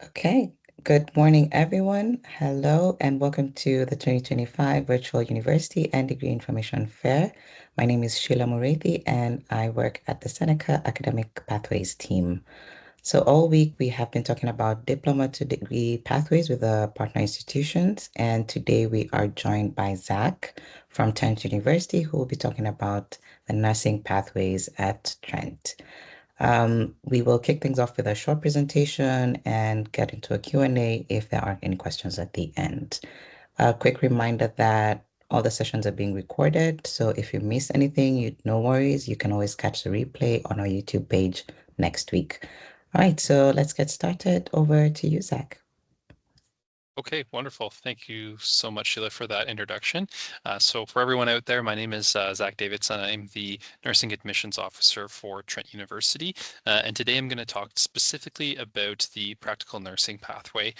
Okay, good morning, everyone. Hello, and welcome to the 2025 Virtual University and Degree Information Fair. My name is Sheila Morethi, and I work at the Seneca Academic Pathways team. So all week we have been talking about diploma to degree pathways with the partner institutions, and today we are joined by Zach from Trent University, who will be talking about the nursing pathways at Trent. We will kick things off with a short presentation and get into a Q&A if there aren't any questions at the end. A quick reminder that all the sessions are being recorded, so if you miss anything, no worries. You can always catch the replay on our YouTube page next week. All right, so let's get started. Over to you, Zach. Okay, wonderful. Thank you so much, Sheila, for that introduction. So for everyone out there, my name is Zach Davidson. I'm the Nursing Admissions Officer for Trent University. And today I'm going to talk specifically about the practical nursing pathway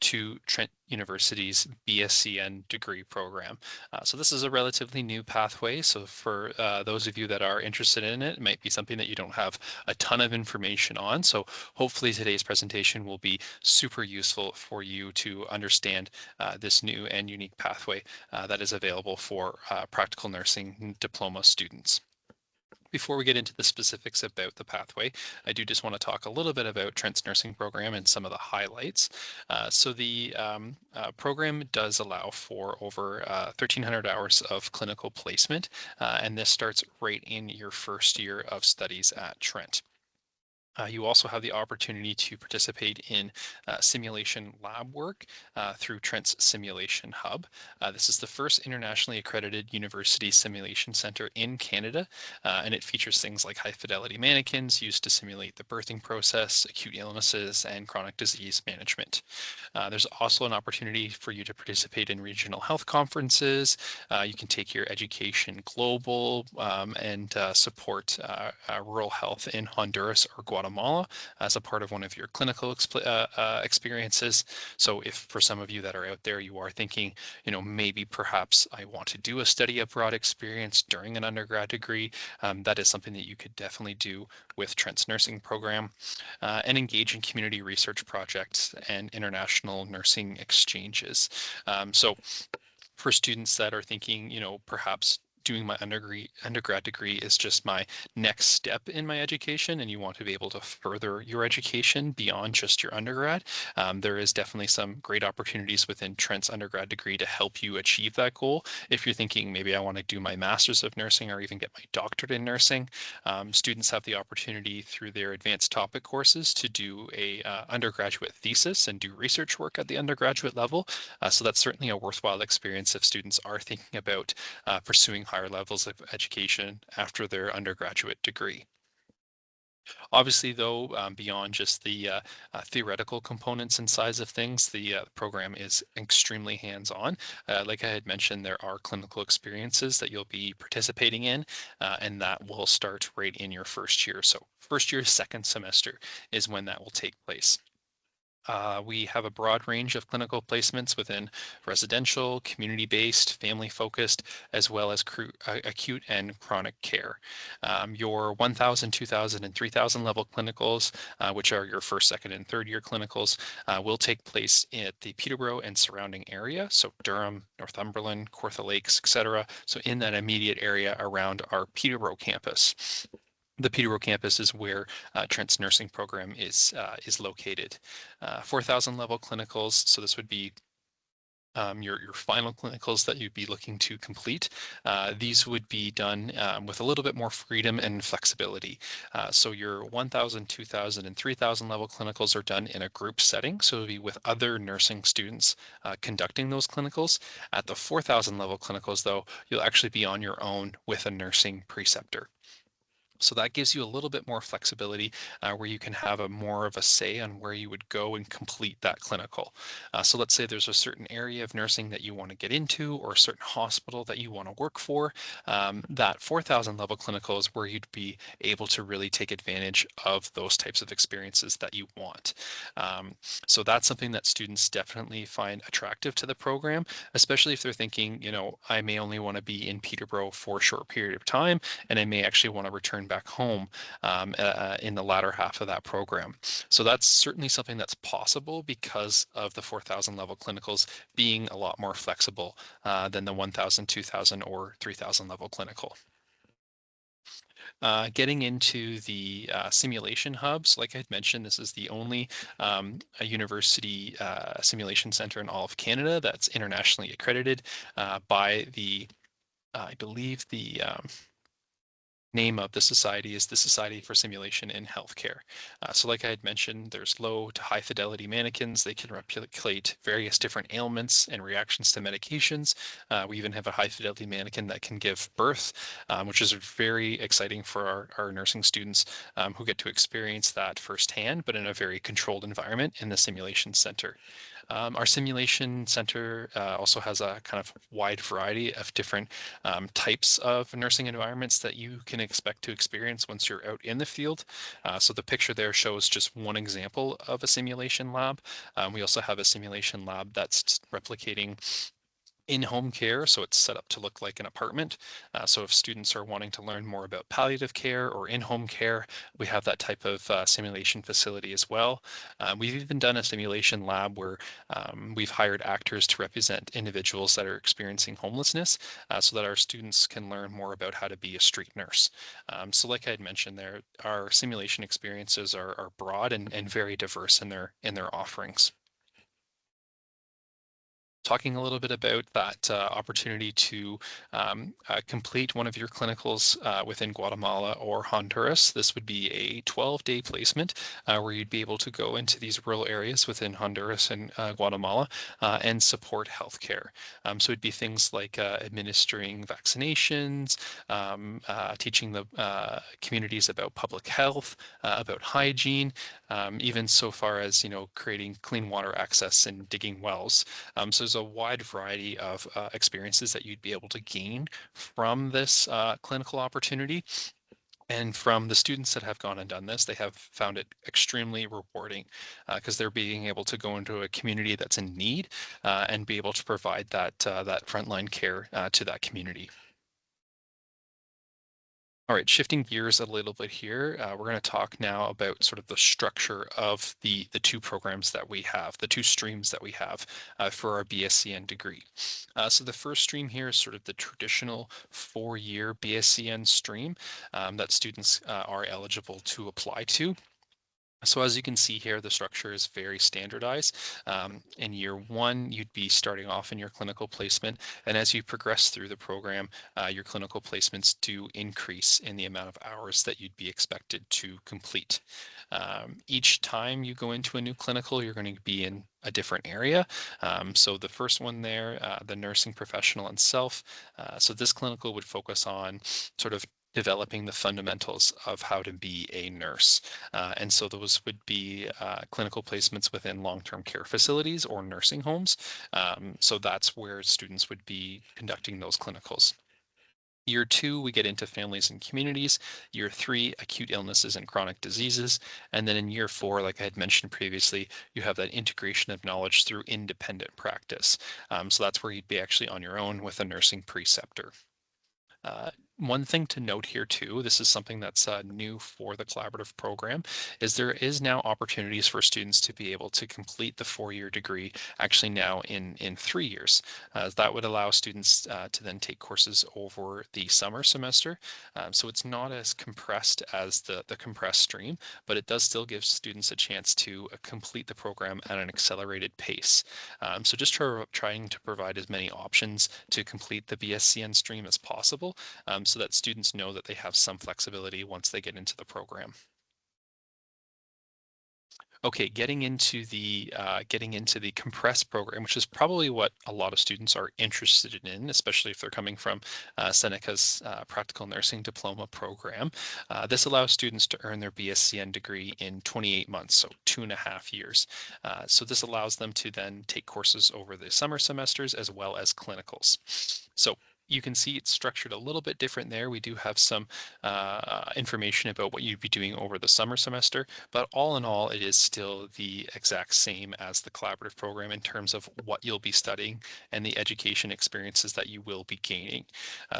to Trent University's BSCN degree program. So this is a relatively new pathway. So for those of you that are interested in it, it might be something that you don't have a ton of information on. So hopefully today's presentation will be super useful for you to understand this new and unique pathway that is available for practical nursing diploma students. Before we get into the specifics about the pathway, I do just want to talk a little bit about Trent's nursing program and some of the highlights. So the program does allow for over 1,300 hours of clinical placement, and this starts right in your first year of studies at Trent. You also have the opportunity to participate in simulation lab work through Trent's Simulation Hub. This is the first internationally accredited university simulation center in Canada, and it features things like high fidelity mannequins used to simulate the birthing process, acute illnesses, and chronic disease management. There's also an opportunity for you to participate in regional health conferences. You can take your education global and support rural health in Honduras or Guatemala as a part of one of your clinical experiences. So if for some of you that are out there, you are thinking, maybe perhaps I want to do a study abroad experience during an undergrad degree, that is something that you could definitely do with Trent's nursing program, and engage in community research projects and international nursing exchanges. So for students that are thinking, perhaps doing my undergrad degree is just my next step in my education, and you want to be able to further your education beyond just your undergrad, there is definitely some great opportunities within Trent's undergrad degree to help you achieve that goal. If you're thinking maybe I want to do my master's of nursing or even get my doctorate in nursing, students have the opportunity through their advanced topic courses to do a undergraduate thesis and do research work at the undergraduate level. So that's certainly a worthwhile experience if students are thinking about pursuing higher levels of education after their undergraduate degree. Obviously, though, beyond just the theoretical components and size of things, the program is extremely hands-on. Like I had mentioned, there are clinical experiences that you'll be participating in, and that will start right in your first year. So first year, second semester is when that will take place. We have a broad range of clinical placements within residential, community-based, family-focused, as well as acute and chronic care. Your 1,000, 2,000, and 3,000 level clinicals, which are your first, second, and third year clinicals, will take place at the Peterborough and surrounding area, so Durham, Northumberland, Kawartha Lakes, etc. So in that immediate area around our Peterborough campus. The Peterborough campus is where Trent's nursing program is located. 4,000 level clinicals, so this would be your final clinicals that you'd be looking to complete. These would be done with a little bit more freedom and flexibility. So your 1,000, 2,000, and 3,000 level clinicals are done in a group setting, so it'll be with other nursing students conducting those clinicals. At the 4,000 level clinicals, though, you'll actually be on your own with a nursing preceptor. So that gives you a little bit more flexibility where you can have more of a say on where you would go and complete that clinical. So let's say there's a certain area of nursing that you want to get into or a certain hospital that you want to work for. That 4,000 level clinical is where you'd be able to really take advantage of those types of experiences that you want. So that's something that students definitely find attractive to the program, especially if they're thinking, I may only want to be in Peterborough for a short period of time, and I may actually want to return back home in the latter half of that program. So that's certainly something that's possible because of the 4,000 level clinicals being a lot more flexible than the 1,000, 2,000, or 3,000 level clinical. Getting into the simulation hubs, like I had mentioned, this is the only a university simulation center in all of Canada that's internationally accredited by the, I believe the name of the society is the Society for Simulation in Healthcare. So like I had mentioned, there's low to high fidelity mannequins. They can replicate various different ailments and reactions to medications. We even have a high fidelity mannequin that can give birth, which is very exciting for our nursing students who get to experience that firsthand, but in a very controlled environment in the simulation center. Our simulation center also has a kind of wide variety of different types of nursing environments that you can expect to experience once you're out in the field. So the picture there shows just one example of a simulation lab. We also have a simulation lab that's replicating in-home care, so it's set up to look like an apartment. So if students are wanting to learn more about palliative care or in-home care, we have that type of simulation facility as well. We've even done a simulation lab where we've hired actors to represent individuals that are experiencing homelessness so that our students can learn more about how to be a street nurse. So like I had mentioned there, our simulation experiences are broad and very diverse in their offerings. Talking a little bit about that opportunity to complete one of your clinicals within Guatemala or Honduras. This would be a 12-day placement where you'd be able to go into these rural areas within Honduras and Guatemala and support healthcare. So it'd be things like administering vaccinations, teaching the communities about public health, about hygiene, even so far as, creating clean water access and digging wells. So there's a wide variety of experiences that you'd be able to gain from this clinical opportunity. And from the students that have gone and done this, they have found it extremely rewarding because they're being able to go into a community that's in need and be able to provide that frontline care to that community. All right, shifting gears a little bit here, we're going to talk now about sort of the structure of the two programs that we have, the two streams that we have for our BSCN degree. So the first stream here is sort of the traditional 4-year BSCN stream that students are eligible to apply to. So as you can see here, the structure is very standardized. In year one, you'd be starting off in your clinical placement, and as you progress through the program, your clinical placements do increase in the amount of hours that you'd be expected to complete. Each time you go into a new clinical, you're going to be in a different area. So the first one there, the nursing professional and self. So this clinical would focus on sort of developing the fundamentals of how to be a nurse. And so those would be clinical placements within long-term care facilities or nursing homes. So that's where students would be conducting those clinicals. Year two, we get into families and communities. Year three, acute illnesses and chronic diseases. And then in year four, like I had mentioned previously, you have that integration of knowledge through independent practice. So that's where you'd be actually on your own with a nursing preceptor. One thing to note here too, this is something that's new for the collaborative program, is there is now opportunities for students to be able to complete the 4-year degree actually now in 3 years. That would allow students to then take courses over the summer semester. So it's not as compressed as the compressed stream, but it does still give students a chance to complete the program at an accelerated pace. So just trying to provide as many options to complete the BSCN stream as possible so that students know that they have some flexibility once they get into the program. Okay, getting into the compressed program, which is probably what a lot of students are interested in, especially if they're coming from Seneca's practical nursing diploma program. This allows students to earn their BSCN degree in 28 months, so 2.5 years. So this allows them to then take courses over the summer semesters as well as clinicals. So You can see it's structured a little bit different there. We do have some information about what you'd be doing over the summer semester, but all in all, it is still the exact same as the collaborative program in terms of what you'll be studying and the education experiences that you will be gaining.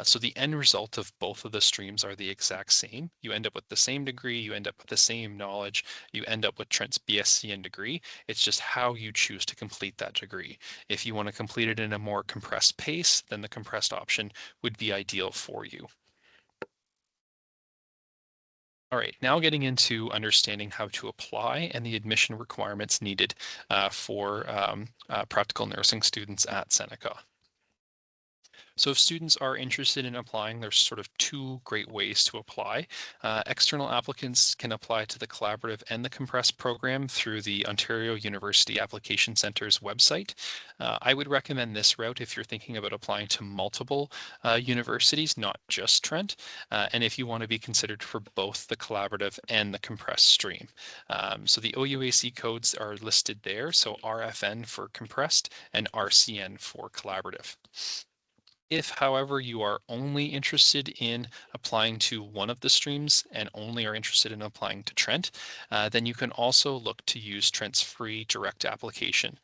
So the end result of both of the streams are the exact same. You end up with the same degree, you end up with the same knowledge, you end up with Trent's BSc degree. It's just how you choose to complete that degree. If you want to complete it in a more compressed pace, then the compressed option would be ideal for you. All right, now getting into understanding how to apply and the admission requirements needed for practical nursing students at Seneca. So if students are interested in applying, there's sort of two great ways to apply. External applicants can apply to the collaborative and the compressed program through the Ontario University Application Centre's website. I would recommend this route if you're thinking about applying to multiple universities, not just Trent, and if you want to be considered for both the collaborative and the compressed stream. So the OUAC codes are listed there, so RFN for compressed and RCN for collaborative. If, however, you are only interested in applying to one of the streams and only are interested in applying to Trent, then you can also look to use Trent's free direct application.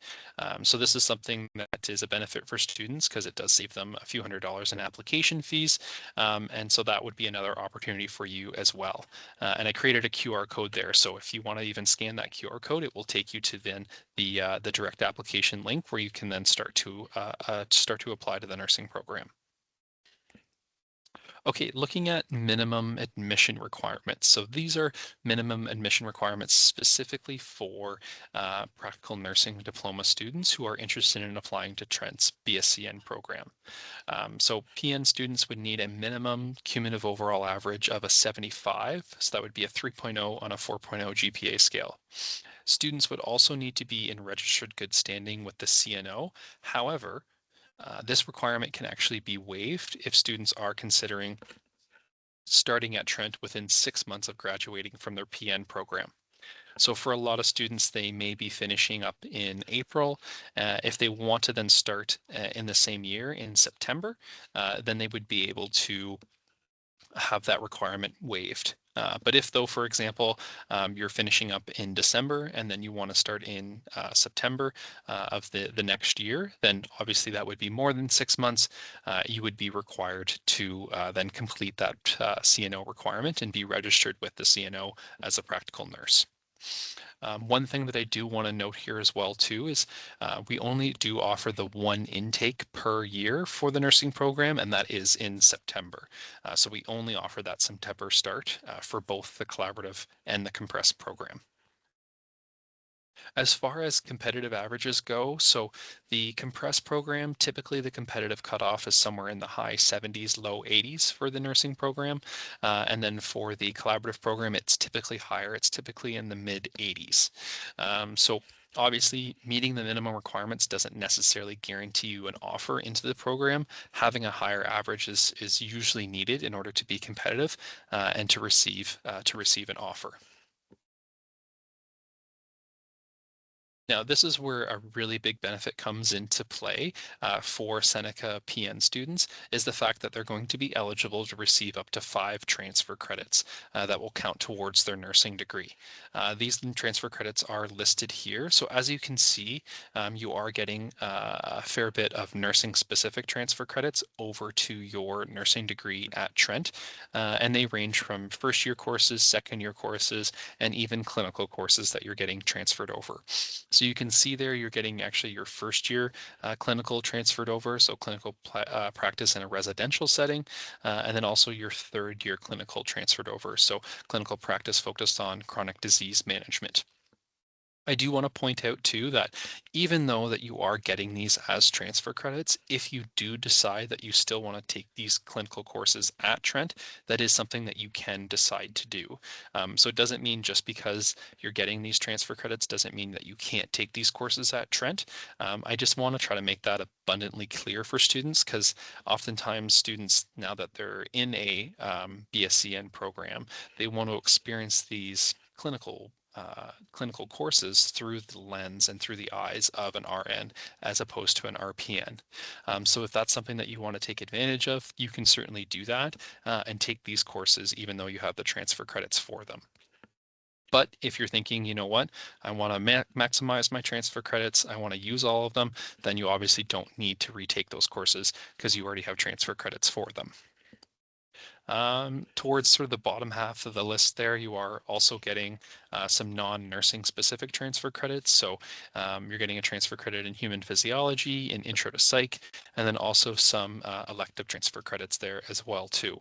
So this is something that is a benefit for students because it does save them a few $100s in application fees. And so that would be another opportunity for you as well. And I created a QR code there. So if you want to even scan that QR code, it will take you to then the direct application link where you can then start to apply to the nursing program. Okay, looking at minimum admission requirements. So these are minimum admission requirements specifically for practical nursing diploma students who are interested in applying to Trent's BSCN program. So PN students would need a minimum cumulative overall average of a 75. So that would be a 3.0 on a 4.0 GPA scale. Students would also need to be in registered good standing with the CNO. However, this requirement can actually be waived if students are considering starting at Trent within 6 months of graduating from their PN program. So for a lot of students, they may be finishing up in April. If they want to then start in the same year in September, then they would be able to have that requirement waived. But if though, for example, you're finishing up in December and then you want to start in September of the next year, then obviously that would be more than 6 months. You would be required to then complete that CNO requirement and be registered with the CNO as a practical nurse. One thing that I do want to note here as well too is we only do offer the one intake per year for the nursing program, and that is in September. So we only offer that September start for both the collaborative and the compressed program. As far as competitive averages go, so the compressed program, typically the competitive cutoff is somewhere in the high 70s, low 80s for the nursing program. And then for the collaborative program, it's typically higher. It's typically in the mid 80s. So obviously, meeting the minimum requirements doesn't necessarily guarantee you an offer into the program. Having a higher average is usually needed in order to be competitive and to receive an offer. Now, this is where a really big benefit comes into play for Seneca PN students is the fact that they're going to be eligible to receive up to 5 transfer credits that will count towards their nursing degree. These transfer credits are listed here. So as you can see, you are getting a fair bit of nursing specific transfer credits over to your nursing degree at Trent. And they range from first year courses, second year courses, and even clinical courses that you're getting transferred over. So you can see there you're getting actually your first year clinical transferred over, so clinical practice in a residential setting, and then also your third year clinical transferred over, so clinical practice focused on chronic disease management. I do want to point out too that even though that you are getting these as transfer credits, if you do decide that you still want to take these clinical courses at Trent, that is something that you can decide to do. So it doesn't mean just because you're getting these transfer credits doesn't mean that you can't take these courses at Trent. I just want to try to make that abundantly clear for students because oftentimes students, now that they're in a BSCN program, they want to experience these clinical clinical courses through the lens and through the eyes of an RN as opposed to an RPN. So if that's something that you want to take advantage of, you can certainly do that and take these courses even though you have the transfer credits for them. But if you're thinking, you know what, I want to maximize my transfer credits, I want to use all of them, then you obviously don't need to retake those courses because you already have transfer credits for them. Towards sort of the bottom half of the list there, you are also getting some non-nursing specific transfer credits. So you're getting a transfer credit in human physiology, in intro to psych, and then also some elective transfer credits there as well too.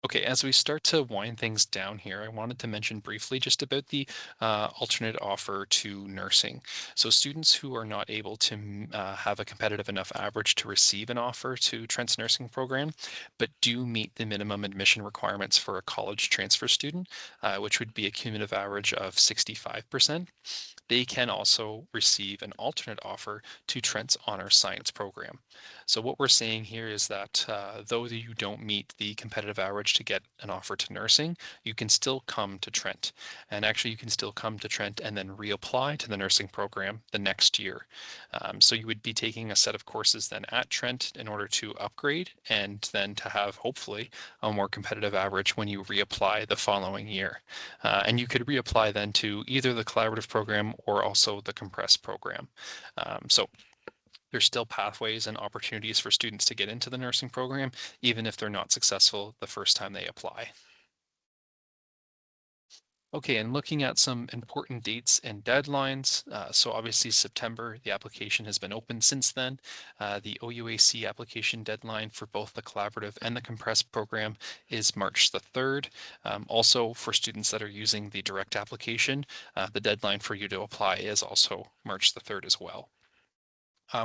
Okay, as we start to wind things down here, I wanted to mention briefly just about the alternate offer to nursing. So students who are not able to have a competitive enough average to receive an offer to Trent's nursing program, but do meet the minimum admission requirements for a college transfer student, which would be a cumulative average of 65%. They can also receive an alternate offer to Trent's Honor Science program. So what we're saying here is that though you don't meet the competitive average to get an offer to nursing, you can still come to Trent. And actually you can still come to Trent and then reapply to the nursing program the next year. So you would be taking a set of courses then at Trent in order to upgrade and then to have hopefully a more competitive average when you reapply the following year. And you could reapply then to either the collaborative program or also the compressed program. So there's still pathways and opportunities for students to get into the nursing program, even if they're not successful the first time they apply. Okay, and looking at some important dates and deadlines. So obviously September, the application has been open since then. The OUAC application deadline for both the collaborative and the compressed program is March the 3rd. Also for students that are using the direct application, the deadline for you to apply is also March the 3rd as well.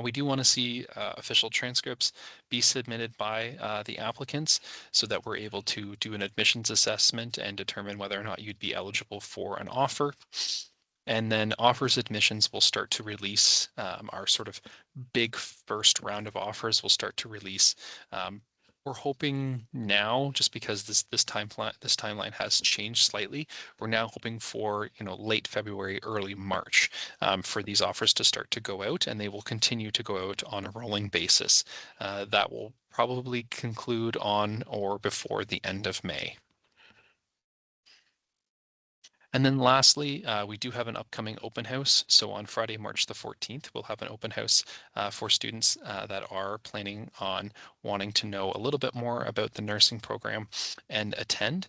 We do want to see official transcripts be submitted by the applicants so that we're able to do an admissions assessment and determine whether or not you'd be eligible for an offer. And then offers admissions will start to release our sort of big first round of offers will start to release. We're hoping now, just because this timeline has changed slightly, we're now hoping for late February, early March for these offers to start to go out, and they will continue to go out on a rolling basis. That will probably conclude on or before the end of May. And then lastly, we do have an upcoming open house. So on Friday, March the 14th, we'll have an open house for students that are planning on wanting to know a little bit more about the nursing program and attend.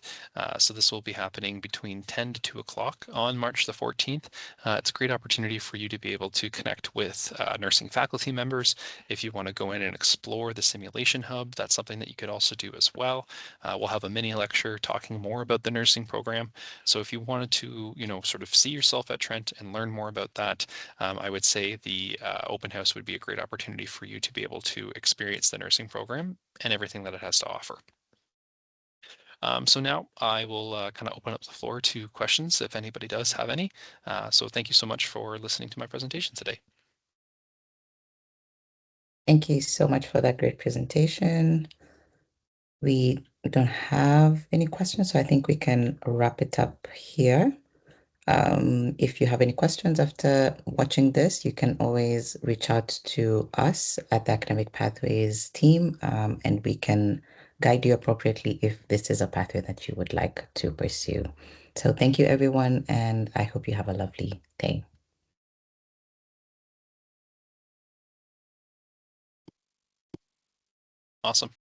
So this will be happening between 10 to 2 o'clock on March the 14th. It's a great opportunity for you to be able to connect with nursing faculty members. If you want to go in and explore the simulation hub, that's something that you could also do as well. We'll have a mini lecture talking more about the nursing program. So if you wanted to, sort of see yourself at Trent and learn more about that, I would say the open house would be a great opportunity for you to be able to experience the nursing program and everything that it has to offer. So now I will kind of open up the floor to questions if anybody does have any. So thank you so much for listening to my presentation today. Thank you so much for that great presentation. We don't have any questions, so I think we can wrap it up here. If you have any questions after watching this, you can always reach out to us at the Academic Pathways team, and we can guide you appropriately if this is a pathway that you would like to pursue. So thank you, everyone, and I hope you have a lovely day. Awesome.